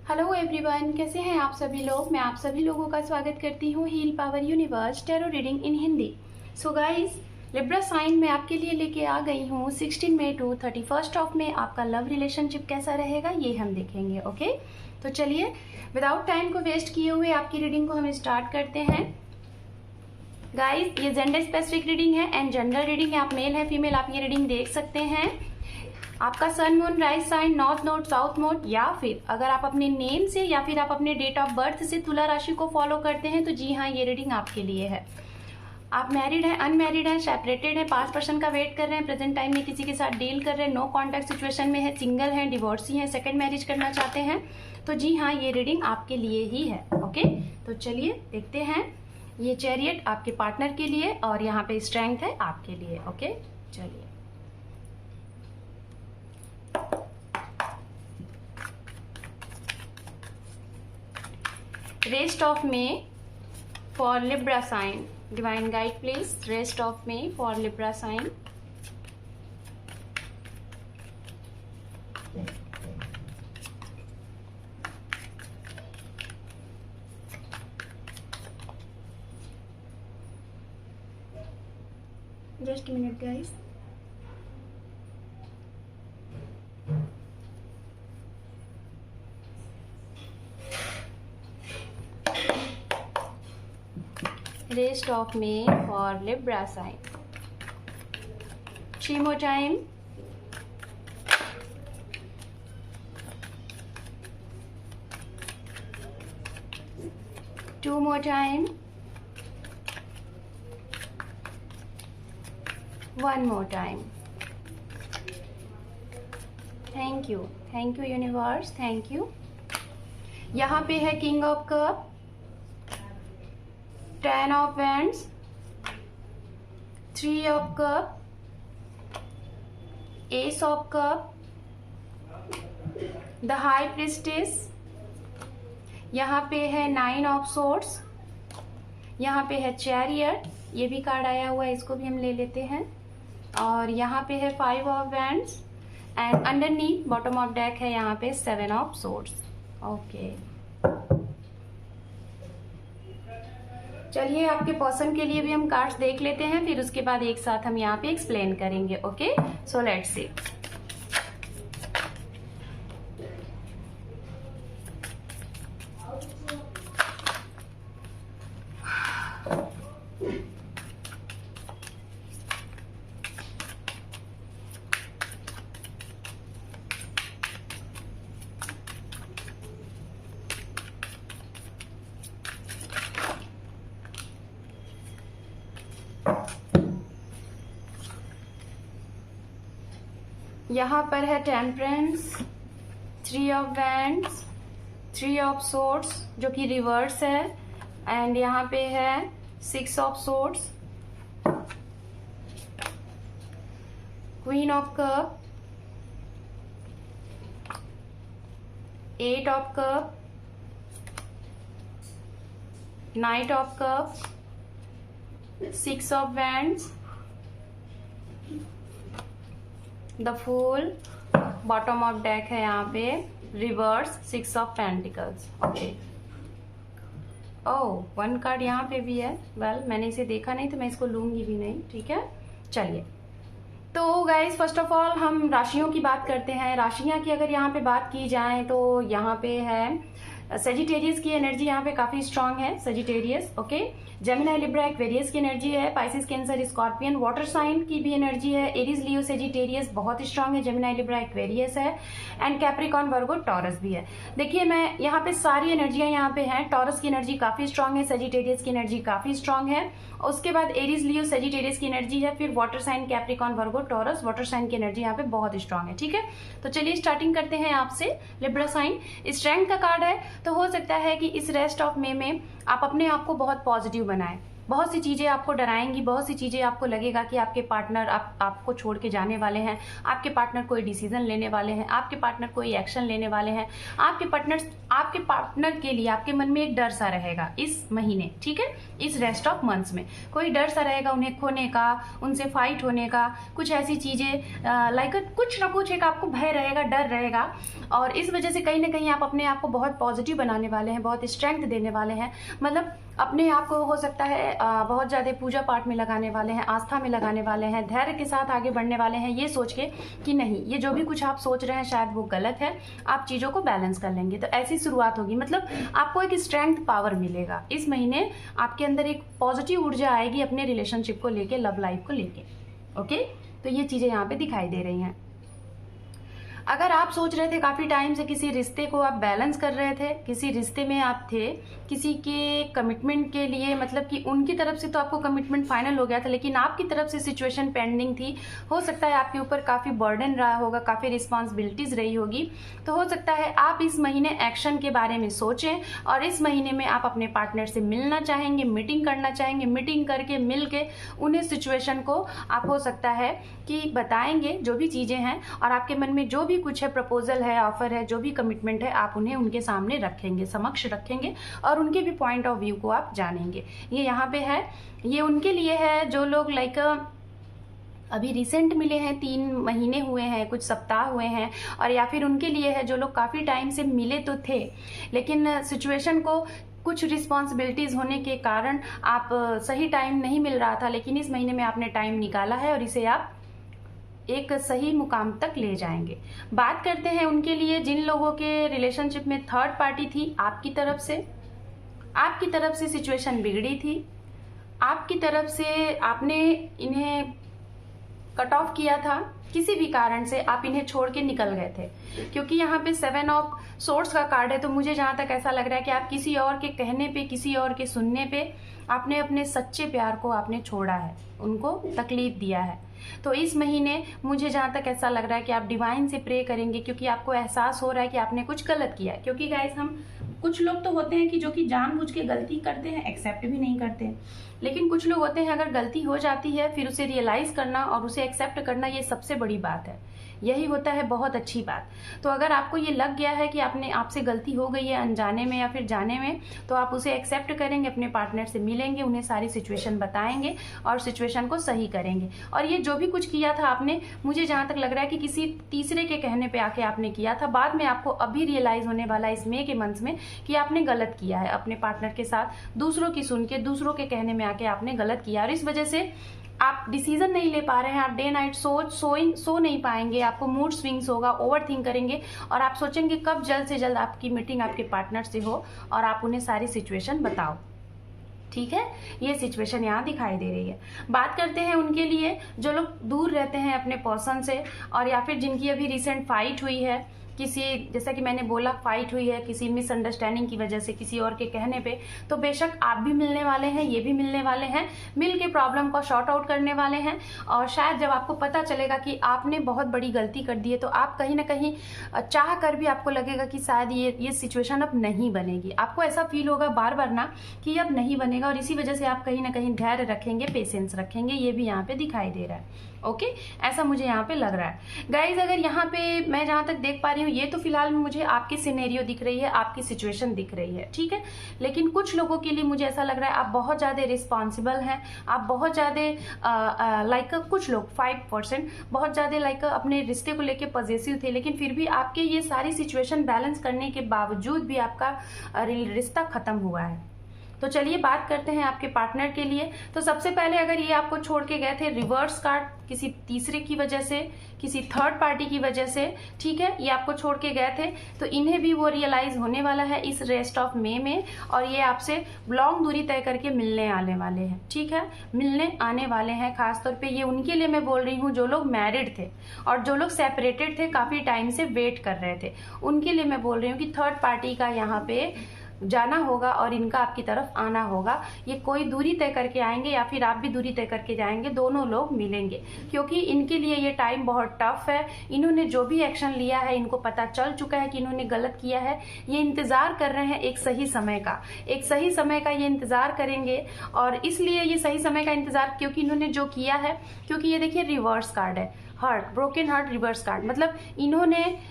Hello everyone, कैसे हैं आप सभी लोग। मैं आप सभी लोगों का स्वागत करती हूँ Heal Power Universe tarot reading in Hindi. So guys, Libra sign में आपके लिए लेके आ गई हूँ 16 मई टू 31 ऑफ में आपका लव रिलेशनशिप कैसा रहेगा ये हम देखेंगे। ओके, तो चलिए विदाउट टाइम को वेस्ट किए हुए आपकी रीडिंग को हम स्टार्ट करते हैं। गाइस, ये जेंडर स्पेसिफिक रीडिंग है एंड जनरल रीडिंग है। आप मेल है फीमेल आप ये रीडिंग देख सकते हैं। आपका sun moon rise sign north node south node, या फिर अगर आप अपने नेम से या फिर आप अपने डेट ऑफ बर्थ से तुला राशि को फॉलो करते हैं तो जी हाँ, ये रीडिंग आपके लिए है। आप मैरिड हैं, अनमैरिड हैं, सेपरेटेड हैं, पास्ट पर्सन का वेट कर रहे हैं, प्रेजेंट टाइम में किसी के साथ डील कर रहे हैं, नो कॉन्टैक्ट सिचुएशन में है, सिंगल हैं, डिवोर्सी हैं, सेकंड मैरिज करना चाहते हैं, तो जी हाँ, ये रीडिंग आपके लिए ही है। ओके, तो चलिए देखते हैं। ये चैरियट आपके पार्टनर के लिए और यहाँ पे स्ट्रेंथ है आपके लिए। ओके, चलिए। Rest of May for Libra sign. Divine guide please. Rest of May for Libra sign. Just a minute guys. Rest of May for Libra sign. 3 more time. Two more time. One more time. Thank you universe, thank you. यहाँ पे है king of cup, 10 of wands, 3 of cup, ace of cup, the high priestess, यहाँ पे है 9 of swords, यहाँ पे है chariot, ये भी कार्ड आया हुआ है, इसको भी हम ले लेते हैं। और यहाँ पे है 5 of wands and underneath bottom of deck है यहाँ पे 7 of swords। ओके, चलिए आपके पर्सन के लिए भी हम कार्ड्स देख लेते हैं, फिर उसके बाद एक साथ हम यहाँ पे एक्सप्लेन करेंगे। Okay, so let's see. यहाँ पर है temperance, 3 of wands, 3 of swords जो कि रिवर्स है, एंड यहाँ पे है 6 of swords, queen of cup, 8 of cup, knight of cup, 6 of wands, the fool, bottom of deck है यहाँ पे reverse, 6 of pentacles. Okay, oh, 1 card यहाँ पे भी है। वेल, मैंने इसे देखा नहीं तो मैं इसको लूंगी भी नहीं। ठीक है, चलिए। तो गाइज, फर्स्ट ऑफ ऑल हम राशियों की बात करते हैं। राशियां की अगर यहाँ पे बात की जाए तो यहाँ पे है सेजिटेरियस की एनर्जी यहाँ पे काफी स्ट्रांग है। Sagittarius, okay. Gemini Libra Aquarius की एनर्जी है। Pisces Cancer Scorpion water sign की भी एनर्जी है। एरीज लियो सेजिटेरियस बहुत स्ट्रांग है। जेमिनी लिब्रा एक्वेरियस है एंड कैप्रिकॉन वर्गो टॉरस भी है। देखिए, मैं यहाँ पे सारी एनर्जियां यहाँ पे हैं। टॉरस की एनर्जी काफी स्ट्रांग है, सेजिटेरियस की एनर्जी काफी स्ट्रांग है, उसके बाद एरीज लियो सेजिटेरियस की एनर्जी है, फिर water sign Capricorn Virgo taurus water sign की एनर्जी यहाँ पे बहुत स्ट्रांग है। ठीक है, तो चलिए स्टार्टिंग करते हैं आपसे। लिब्रा साइन स्ट्रेंथ का कार्ड है, तो हो सकता है कि इस रेस्ट ऑफ मे में आप अपने आप को बहुत पॉजिटिव बनाएं। बहुत सी चीज़ें आपको डराएंगी, बहुत सी चीज़ें आपको लगेगा कि आपके पार्टनर आपको छोड़ के जाने वाले हैं, आपके पार्टनर कोई डिसीजन लेने वाले हैं, आपके पार्टनर कोई एक्शन लेने वाले हैं। आपके पार्टनर के लिए आपके मन में एक डर सा रहेगा इस महीने, ठीक है, इस रेस्ट ऑफ मंथ्स में कोई डर सा रहेगा उन्हें खोने का, उनसे फाइट होने का, कुछ ऐसी चीज़ें लाइक कुछ ना कुछ एक आपको भय रहेगा, डर रहेगा। और इस वजह से कहीं ना कहीं आप अपने आप को बहुत पॉजिटिव बनाने वाले हैं, बहुत स्ट्रेंथ देने वाले हैं। मतलब अपने आप को हो सकता है बहुत ज़्यादा पूजा पाठ में लगाने वाले हैं, आस्था में लगाने वाले हैं, धैर्य के साथ आगे बढ़ने वाले हैं, ये सोच के कि नहीं, ये जो भी कुछ आप सोच रहे हैं शायद वो गलत है, आप चीज़ों को बैलेंस कर लेंगे। तो ऐसी शुरुआत होगी, मतलब आपको एक स्ट्रेंथ पावर मिलेगा इस महीने, आपके अंदर एक पॉजिटिव ऊर्जा आएगी अपने रिलेशनशिप को लेके, लव लाइफ को लेके। ओके, तो ये चीज़ें यहाँ पे दिखाई दे रही हैं। अगर आप सोच रहे थे काफ़ी टाइम से किसी रिश्ते को आप बैलेंस कर रहे थे, किसी रिश्ते में आप थे, किसी के कमिटमेंट के लिए, मतलब कि उनकी तरफ से तो आपको कमिटमेंट फाइनल हो गया था, लेकिन आपकी तरफ से सिचुएशन पेंडिंग थी, हो सकता है आपके ऊपर काफ़ी बर्डन रहा होगा, काफ़ी रिस्पॉन्सिबिलिटीज़ रही होगी, तो हो सकता है आप इस महीने एक्शन के बारे में सोचें और इस महीने में आप अपने पार्टनर से मिलना चाहेंगे, मीटिंग करना चाहेंगे, मीटिंग करके मिल के उन्हें सिचुएशन को आप हो सकता है कि बताएंगे जो भी चीज़ें हैं, और आपके मन में जो भी कुछ है, प्रपोजल है, ऑफर है, जो भी कमिटमेंट है, आप उन्हें उनके सामने रखेंगे, समक्ष रखेंगे और उनके भी पॉइंट ऑफ व्यू को आप जानेंगे। ये यहाँ पे है, ये उनके लिए है जो लोग लाइक अभी रिसेंट मिले हैं, 3 महीने हुए हैं, कुछ सप्ताह हुए हैं, और या फिर उनके लिए है जो लोग काफ़ी टाइम से मिले तो थे लेकिन सिचुएशन को कुछ रिस्पॉन्सिबिलिटीज़ होने के कारण आप सही टाइम नहीं मिल रहा था, लेकिन इस महीने में आपने टाइम निकाला है और इसे आप एक सही मुकाम तक ले जाएंगे। बात करते हैं उनके लिए जिन लोगों के रिलेशनशिप में थर्ड पार्टी थी, आपकी तरफ से सिचुएशन बिगड़ी थी, आपकी तरफ से आपने इन्हें कट ऑफ किया था, किसी भी कारण से आप इन्हें छोड़ के निकल गए थे, क्योंकि यहाँ पे 7 ऑफ सोर्ड्स का कार्ड है। तो मुझे जहाँ तक ऐसा लग रहा है कि आप किसी और के कहने पे, किसी और के सुनने पे आपने अपने सच्चे प्यार को आपने छोड़ा है, उनको तकलीफ दिया है। तो इस महीने मुझे जहाँ तक ऐसा लग रहा है कि आप डिवाइन से प्रे करेंगे, क्योंकि आपको एहसास हो रहा है कि आपने कुछ गलत किया है। क्योंकि गाइस, हम कुछ लोग तो होते हैं कि जो कि जानबूझ के गलती करते हैं, एक्सेप्ट भी नहीं करते हैं, लेकिन कुछ लोग होते हैं अगर गलती हो जाती है फिर उसे रियलाइज करना और उसे एक्सेप्ट करना, ये सबसे बड़ी बात है, यही होता है बहुत अच्छी बात। तो अगर आपको ये लग गया है कि आपसे गलती हो गई है अनजाने में या फिर जाने में, तो आप उसे एक्सेप्ट करेंगे, अपने पार्टनर से मिलेंगे, उन्हें सारी सिचुएशन बताएंगे और सिचुएशन को सही करेंगे। और ये जो भी कुछ किया था आपने, मुझे जहाँ तक लग रहा है कि किसी तीसरे के कहने पे आके आपने किया था, बाद में आपको अभी रियलाइज होने वाला है इस मई के मंथ में कि आपने गलत किया है अपने पार्टनर के साथ, दूसरों की सुन के, दूसरों के कहने में आके आपने गलत किया, और इस वजह से आप डिसीजन नहीं ले पा रहे हैं, आप डे नाइट सो नहीं पाएंगे, आपको मूड स्विंग्स होगा, ओवर थिंक करेंगे और आप सोचेंगे कब जल्द से जल्द आपकी मीटिंग आपके पार्टनर से हो और आप उन्हें सारी सिचुएशन बताओ। ठीक है, ये सिचुएशन यहाँ दिखाई दे रही है। बात करते हैं उनके लिए जो लोग दूर रहते हैं अपने पर्सन से, और या फिर जिनकी अभी रिसेंट फाइट हुई है, किसी, जैसा कि मैंने बोला, फाइट हुई है किसी मिसअंडरस्टैंडिंग की वजह से, किसी और के कहने पे, तो बेशक आप भी मिलने वाले हैं, ये भी मिलने वाले हैं, मिल के प्रॉब्लम को शॉर्ट आउट करने वाले हैं। और शायद जब आपको पता चलेगा कि आपने बहुत बड़ी गलती कर दी है, तो आप कहीं ना कहीं चाह कर भी आपको लगेगा कि शायद ये सिचुएशन अब नहीं बनेगी। आपको ऐसा फील होगा बार बार ना कि अब नहीं बनेगा, और इसी वजह से आप कहीं ना कहीं धैर्य रखेंगे, पेशेंस रखेंगे, ये भी यहाँ पे दिखाई दे रहा है। ओके, ऐसा मुझे यहाँ पे लग रहा है। गाइज, अगर यहाँ पे मैं जहाँ तक देख पा रही हूँ, ये तो फिलहाल मुझे आपकी सिनेरियो दिख रही है, आपकी सिचुएशन दिख रही है, ठीक है, लेकिन कुछ लोगों के लिए मुझे ऐसा लग रहा है आप बहुत ज़्यादा रिस्पॉन्सिबल हैं, आप बहुत ज़्यादा लाइक कुछ लोग 5% बहुत ज़्यादा लाइक अपने रिश्ते को लेके पॉजिटिव थे, लेकिन फिर भी आपके ये सारी सिचुएशन बैलेंस करने के बावजूद भी आपका रिश्ता खत्म हुआ है। तो चलिए बात करते हैं आपके पार्टनर के लिए। तो सबसे पहले, अगर ये आपको छोड़ के गए थे, रिवर्स कार्ड किसी तीसरे की वजह से, किसी थर्ड पार्टी की वजह से, ठीक है, ये आपको छोड़ के गए थे, तो इन्हें भी वो रियलाइज होने वाला है इस रेस्ट ऑफ मई में, और ये आपसे लॉन्ग दूरी तय करके मिलने आने वाले हैं, ठीक है, मिलने आने वाले हैं। खासतौर पे ये उनके लिए मैं बोल रही हूँ जो लोग मैरिड थे और जो लोग सेपरेटेड थे, काफी टाइम से वेट कर रहे थे, उनके लिए मैं बोल रही हूँ कि थर्ड पार्टी का यहाँ पे जाना होगा और इनका आपकी तरफ आना होगा। ये कोई दूरी तय करके आएंगे या फिर आप भी दूरी तय करके जाएंगे, दोनों लोग मिलेंगे, क्योंकि इनके लिए ये टाइम बहुत टफ है। इन्होंने जो भी एक्शन लिया है इनको पता चल चुका है कि इन्होंने गलत किया है। ये इंतजार कर रहे हैं एक सही समय का, एक सही समय का ये इंतजार करेंगे। और इसलिए ये सही समय का इंतजार क्योंकि इन्होंने जो किया है, क्योंकि ये देखिए रिवर्स कार्ड है, heart, broken heart reverse card, मतलब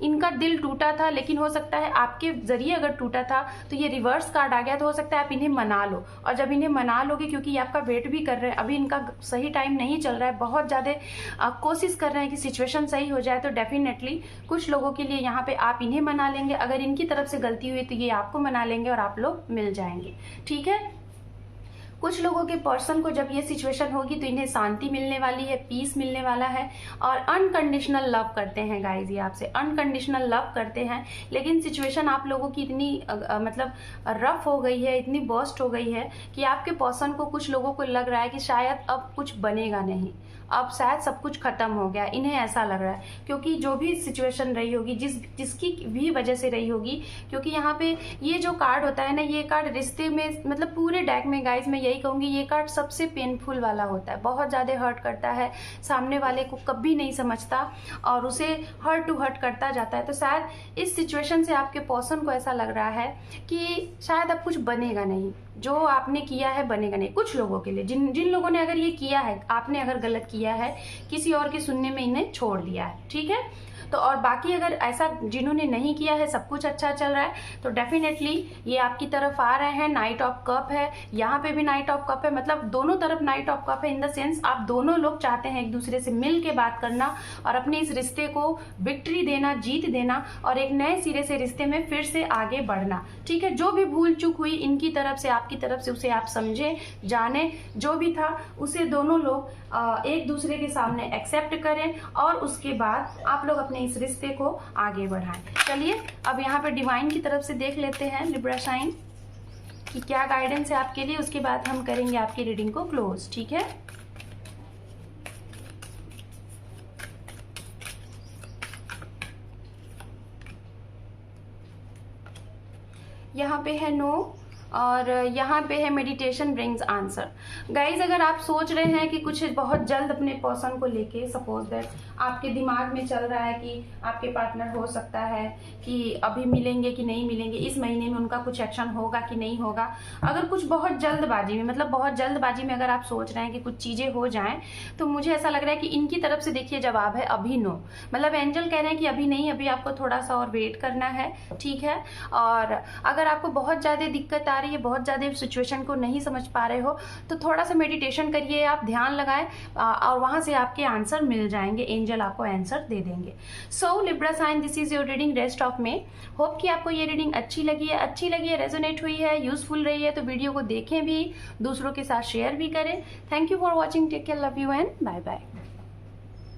इनका दिल टूटा था, लेकिन हो सकता है आपके जरिए अगर टूटा था तो ये रिवर्स कार्ड आ गया, तो हो सकता है आप इन्हें मना लो। और जब इन्हें मना लोगे, क्योंकि ये आपका वेट भी कर रहे हैं, अभी इनका सही टाइम नहीं चल रहा है, बहुत ज़्यादा कोशिश कर रहे हैं कि सिचुएशन सही हो जाए, तो डेफिनेटली कुछ लोगों के लिए यहाँ पे आप इन्हें मना लेंगे। अगर इनकी तरफ से गलती हुई तो ये आपको मना लेंगे और आप लोग मिल जाएंगे, ठीक है। कुछ लोगों के पर्सन को जब ये सिचुएशन होगी तो इन्हें शांति मिलने वाली है, पीस मिलने वाला है, और अनकंडीशनल लव करते हैं गाइज, ये आपसे अनकंडीशनल लव करते हैं। लेकिन सिचुएशन आप लोगों की इतनी मतलब रफ हो गई है, इतनी बर्स्ट हो गई है कि आपके पर्सन को, कुछ लोगों को लग रहा है कि शायद अब कुछ बनेगा नहीं, अब शायद सब कुछ खत्म हो गया, इन्हें ऐसा लग रहा है। क्योंकि जो भी सिचुएशन रही होगी, जिसकी भी वजह से रही होगी, क्योंकि यहाँ पे ये जो कार्ड होता है ना, ये कार्ड रिश्ते में, मतलब पूरे डेक में गाइज मैं यही कहूंगी, ये कार्ड सबसे पेनफुल वाला होता है, बहुत ज्यादा हर्ट करता है, सामने वाले को कभी नहीं समझता और उसे हर्ट टू हर्ट करता जाता है। तो शायद इस सिचुएशन से आपके पर्सन को ऐसा लग रहा है कि शायद अब कुछ बनेगा नहीं, जो आपने किया है बनेगा नहीं। कुछ लोगों के लिए, जिन लोगों ने अगर ये किया है, आपने अगर गलत किया है, किसी और के सुनने में इन्हें छोड़ दिया है, ठीक है। तो और बाकी अगर ऐसा जिन्होंने नहीं किया है, सब कुछ अच्छा चल रहा है, तो डेफिनेटली ये आपकी तरफ आ रहे हैं। नाइट ऑफ कप है, यहाँ पे भी नाइट ऑफ कप है, मतलब दोनों तरफ नाइट ऑफ कप है, इन द सेंस आप दोनों लोग चाहते हैं एक दूसरे से मिल के बात करना और अपने इस रिश्ते को विक्ट्री देना, जीत देना, और एक नए सिरे से रिश्ते में फिर से आगे बढ़ना, ठीक है। जो भी भूल चूक हुई इनकी तरफ से, आपकी तरफ से, उसे आप समझे, जाने, जो भी था उसे दोनों लोग एक दूसरे के सामने एक्सेप्ट करें और उसके बाद आप लोग अपने इस रिश्ते को आगे बढ़ाएं। चलिए अब यहाँ पे डिवाइन की तरफ से देख लेते हैं लिब्रा साइन कि क्या गाइडेंस है आपके लिए, उसके बाद हम करेंगे आपकी रीडिंग को क्लोज, ठीक है। यहाँ पे है नो, और यहाँ पे है मेडिटेशन ब्रिंग्स आंसर। गाइज अगर आप सोच रहे हैं कि कुछ बहुत जल्द अपने पर्सन को लेके, सपोज दैट आपके दिमाग में चल रहा है कि आपके पार्टनर हो सकता है कि अभी मिलेंगे कि नहीं मिलेंगे, इस महीने में उनका कुछ एक्शन होगा कि नहीं होगा, अगर कुछ बहुत जल्दबाजी में, मतलब बहुत जल्दबाजी में अगर आप सोच रहे हैं कि कुछ चीजें हो जाएं, तो मुझे ऐसा लग रहा है कि इनकी तरफ से देखिए जवाब है अभी नो, मतलब एंजल कह रहे हैं कि अभी नहीं, अभी आपको थोड़ा सा और वेट करना है, ठीक है। और अगर आपको बहुत ज्यादा दिक्कत आ रही है, बहुत ज्यादा सिचुएशन को नहीं समझ पा रहे हो, तो थोड़ा सा मेडिटेशन करिए, आप ध्यान लगाएं और वहां से आपके आंसर मिल जाएंगे, एंजल आपको आंसर दे देंगे। So Libra sign, this is your reading rest of May. Hope कि आपको ये रीडिंग अच्छी लगी है, रेजोनेट हुई है, यूजफुल रही है, तो वीडियो को देखें भी, दूसरों के साथ शेयर भी करें। Thank you for watching, take care, love you and bye bye.